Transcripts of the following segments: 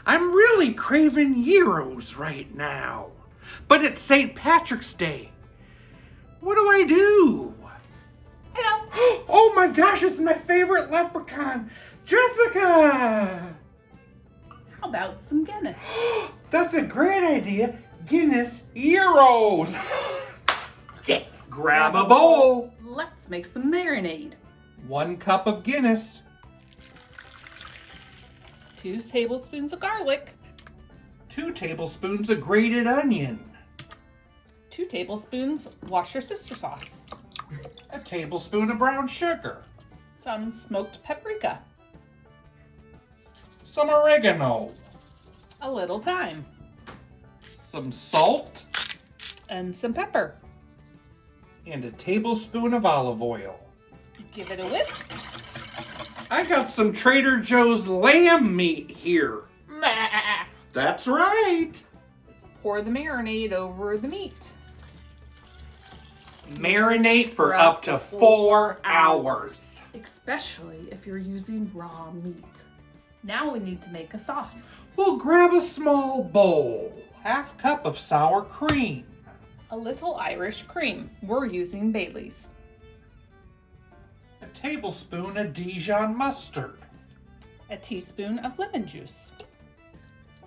I'm really craving gyros right now. But it's St. Patrick's Day. What do I do? Hello. Oh my gosh, it's my favorite leprechaun, Jessica! How about some Guinness? That's a great idea. Guinness Gyros. Grab a bowl. Let's make some marinade. 1 cup of Guinness. 2 tablespoons of garlic. 2 tablespoons of grated onion. 2 tablespoons Worcestershire sauce. A tablespoon of brown sugar. Some smoked paprika. Some oregano. A little thyme. Some salt. And some pepper. And a tablespoon of olive oil. Give it a whisk. I got some Trader Joe's lamb meat here. That's right. Let's pour the marinade over the meat. Marinate for up to 4 hours. Especially if you're using raw meat. Now we need to make a sauce. We'll grab a small bowl. 1/2 cup of sour cream. A little Irish cream. We're using Bailey's. A tablespoon of Dijon mustard. A teaspoon of lemon juice.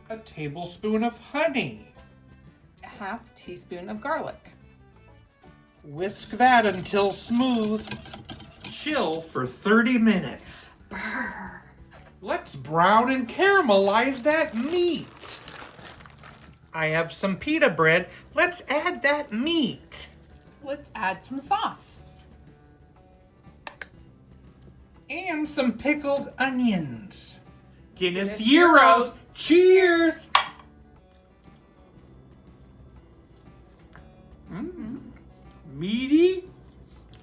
A tablespoon of honey. A 1/2 teaspoon of garlic. Whisk that until smooth. Chill for 30 minutes. Brr. Let's brown and caramelize that meat. I have some pita bread. Let's add that meat. Let's add some sauce. And some pickled onions. Guinness Guinness Gyros. Gyros. Cheers. Meaty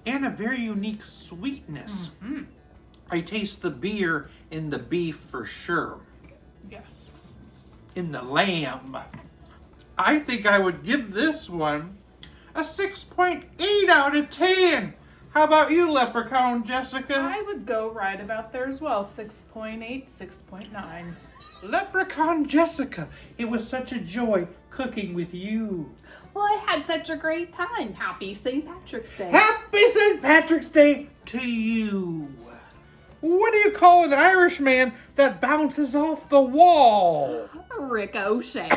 and a very unique sweetness. I taste the beer in the beef for sure. Yes. In the lamb. I think I would give this one a 6.8 out of 10. How about you, Leprechaun Jessica? I would go right about there as well. 6.8, 6.9. Leprechaun Jessica, it was such a joy cooking with you. Well, I had such a great time. Happy St. Patrick's Day. Happy St. Patrick's Day to you. What do you call an Irishman that bounces off the wall? Ricochet.